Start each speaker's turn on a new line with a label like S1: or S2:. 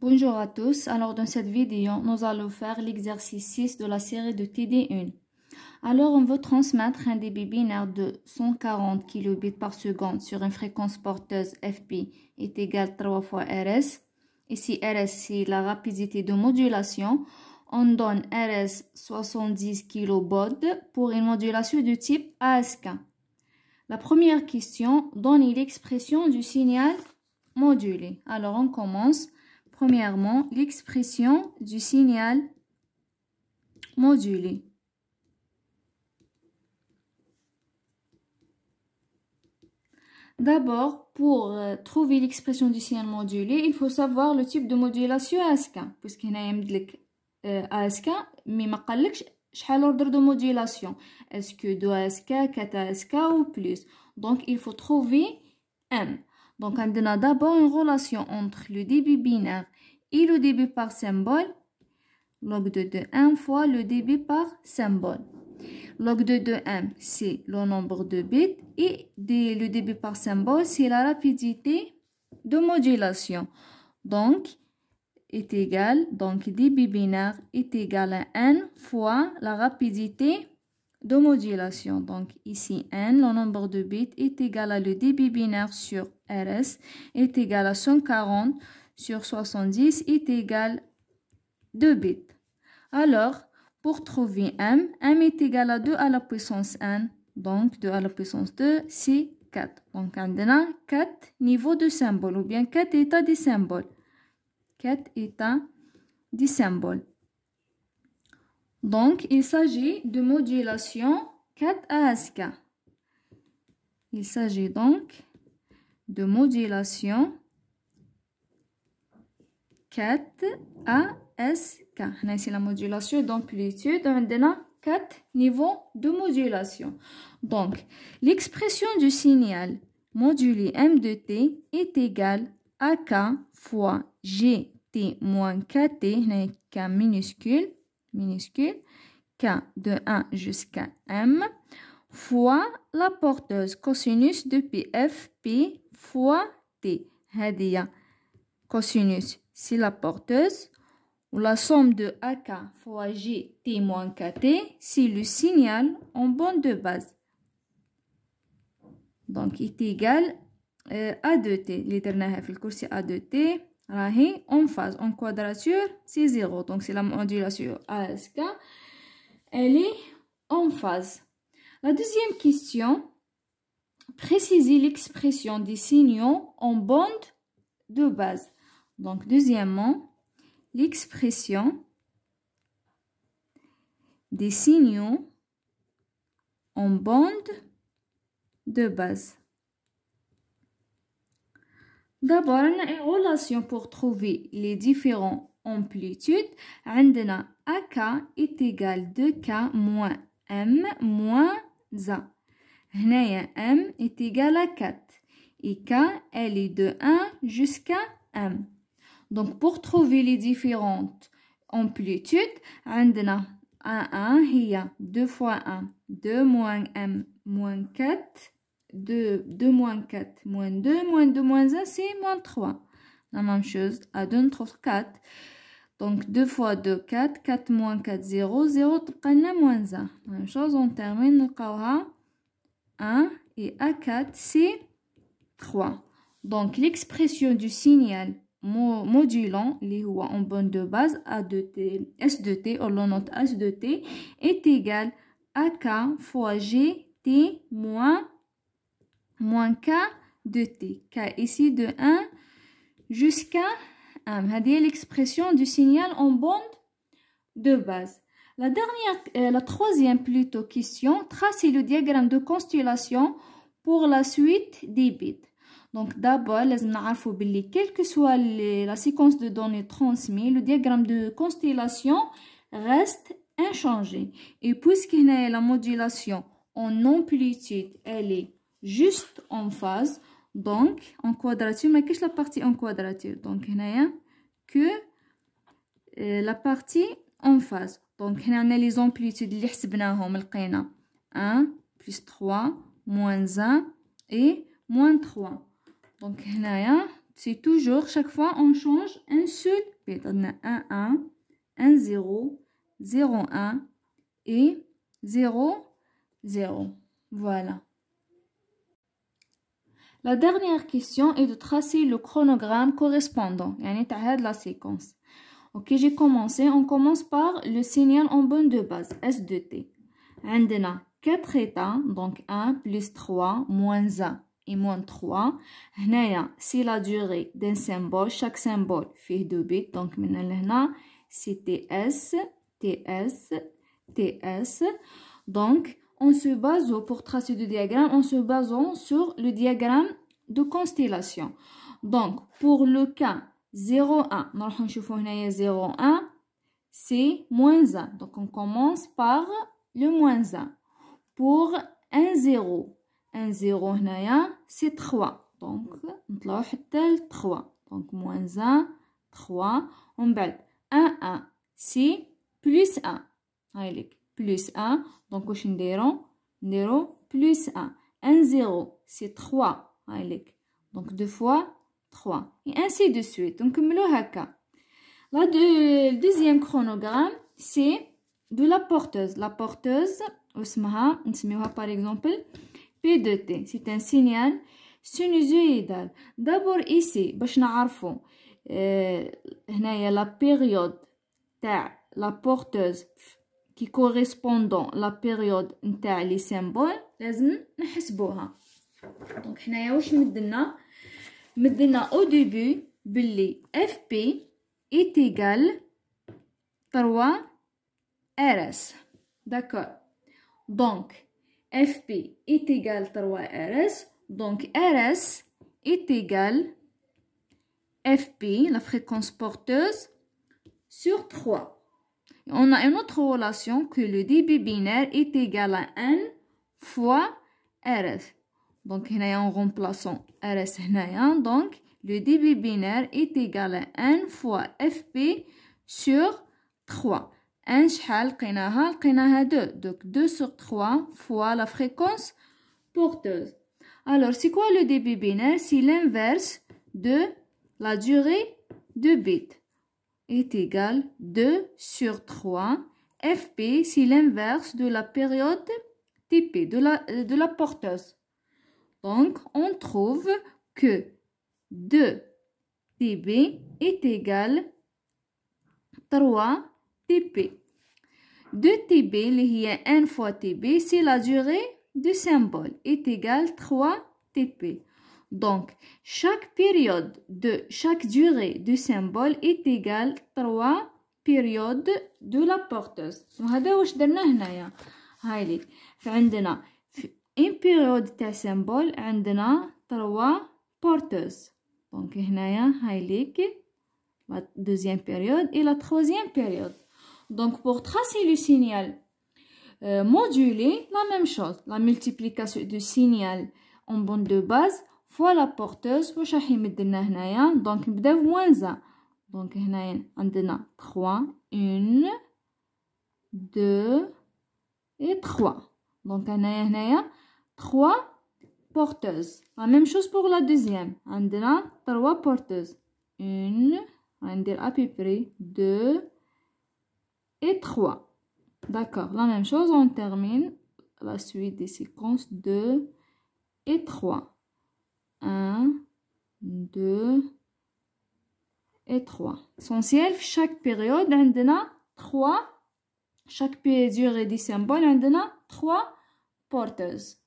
S1: Bonjour à tous, alors dans cette vidéo, nous allons faire l'exercice 6 de la série de TD1. Alors on veut transmettre un débit binaire de 140 kilobits par seconde sur une fréquence porteuse FP est égale 3 fois RS. Ici RS c'est la rapidité de modulation. On donne RS 70 kB pour une modulation de type ASK. La première question donne l'expression du signal modulé. Alors on commence. Premièrement, l'expression du signal modulé. D'abord, pour trouver l'expression du signal modulé, il faut savoir le type de modulation ASK. Puisqu'il y a ASK, mais ما قالكش شحال ordre de modulation. Est-ce que 2 ASK, 4 ASK ou plus? Donc, il faut trouver M. Donc, on a d'abord une relation entre le débit binaire et le débit par symbole. Log de 1 fois le débit par symbole. Log de 1, c'est le nombre de bits et le débit par symbole, c'est la rapidité de modulation. Donc, est égal, donc débit binaire est égal à n fois la rapidité de modulation. Donc ici n, le nombre de bits est égal à le débit binaire sur RS est égal à 140 sur 70 est égal à 2 bits. Alors, pour trouver m est égal à 2 à la puissance n. Donc 2 à la puissance 2, c'est 4. Donc on a 4 niveaux de symboles ou bien 4 états des symboles. 4 états des symboles. Donc, il s'agit de modulation 4 ASK. Il s'agit donc de modulation 4 ASK. C'est la modulation d'amplitude. On a 4 niveaux de modulation. Donc, l'expression du signal modulé M de T est égale à K fois GT moins KT, K minuscule, K de 1 jusqu'à M, fois la porteuse cosinus de PF, P fois T. Hadia cosinus, c'est la porteuse. Ou la somme de AK fois GT moins KT, c'est le signal en bande de base. Donc, est égal à 2T. L'éternel في الكرسي A de T. راهي en phase, en quadrature, c'est 0. Donc, c'est la modulation ASK. Elle est en phase. La deuxième question, précisez l'expression des signaux en bande de base. Donc, deuxièmement, l'expression des signaux en bande de base. D'abord, on a une relation pour trouver les différentes amplitudes. عندنا AK est égal 2K moins M moins A. هنايا M est égal à 4. Et K, elle est de 1 jusqu'à M. Donc, pour trouver les différentes amplitudes, عندنا A1 هي 2 fois 1, 2 moins M moins 4. 2 moins 4 moins 2, moins 2 moins 1, c'est moins 3. La même chose, à 2, on trouve 4. Donc, 2 fois 2, 4. 4 moins 4, 0. 0, تبقى لنا moins 1. La même chose, on termine, نلقاوها 1. Et à 4, c'est 3. Donc, l'expression du signal modulant, les هو en bande de base, A de T, S de T, on le note S de T, est égal à K fois G, T moins K de T. K ici de 1 jusqu'à 1. C'est l'expression du signal en bande de base. La troisième plutôt question, tracez le diagramme de constellation pour la suite des bits. Donc d'abord, لازم نعرفوا باللي quelle que soit la séquence de données transmises, le diagramme de constellation reste inchangé. Et puisque la modulation en amplitude, elle est juste en phase, donc en quadrature, mais qu'est-ce la partie en quadrature? Donc il n'y a que la partie en phase. Donc on a les amplitudes اللي حسبناهم لقينا 1 plus 3 moins 1 et moins 3. Donc c'est toujours chaque fois on change un seul bit. On a 1, 1, 1, 0, 0, 1 et 0, 0. Voilà. La dernière question est de tracer le chronogramme correspondant, yani تاع la séquence. Ok, j'ai commencé. On commence par le signal en bande de base, S de T. عندنا 4 états, donc 1 plus 3 moins 1 et moins 3. هنايا c'est la durée d'un symbole. Chaque symbole fait 2 bits. Donc من لهنا c'est TS, TS, TS. Donc on se base pour tracer le diagramme, on se base sur le diagramme de constellation. Donc pour le cas 0, 1, نروح نشوفو هنايا 0, 1, c'est moins 1. Donc on commence par le moins 1. Pour 1, 0, 1, 0 هنايا c'est 3. Donc نطلعو حتى ل 3. Donc moins 1, 3. ومن بعد 1, 1 c'est plus 1. هايليك plus 1. Donc واش نديرو plus 1. 1, 0 c'est 3. هايليك donc 2 fois 3 et ainsi de suite. Donc نكملو هكا. Le deuxième chronogramme c'est de la porteuse. La porteuse اسمها نسميوها par exemple P de T. C'est un signal sinusoïdal. D'abord ici باش نعرفو هنايا la période تاع la porteuse qui correspondant la période نتاع les symboles لازم نحسبوها. donc حنايا واش مدلنا au début باللي FP est égal 3 RS. D'accord. Donc FP est égal 3 RS. Donc RS est égal FP, la fréquence porteuse, sur 3. On a une autre relation que le débit binaire est égal à N fois RS. Donc, en remplaçant RS, donc le débit binaire est égal à N fois FP sur 3. N شحال لقيناها 2. Donc 2 sur 3 fois la fréquence porteuse. Alors, c'est quoi le débit binaire? C'est l'inverse de la durée de bits. Est égal 2 sur 3. FP, c'est l'inverse de la période TP, de la porteuse. Donc, on trouve que 2 TB est égal 3 TP. 2 TB, qui est N fois TB, c'est la durée du symbole, est égal 3 TP. Donc, chaque période de chaque durée du symbole est égale 3 périodes de la porteuse. وهذا واش درنا هنايا. هايليك فعندنا une période تاع symbole عندنا 3 porteuses. Donc هنايا هايليك la deuxième période et la troisième période. Donc pour tracer le signal modulé, la même chose. La multiplication du signal en bande de base fois la porteuse. واش راح يمد لنا هنايا. Donc نبداو moins 1. Donc هنايا عندنا 3 1 2 et 3. Donc هنايا 3 porteuses. La même chose pour la deuxième. عندنا 3 porteuses. 1 عندنا à peu près 2 et 3. D'accord. La même chose, on termine la suite des séquences 2 et 3. 1, 2 et 3. Essentiel, chaque période, on a 3. Chaque durée du symbole, on a 3 porteuses.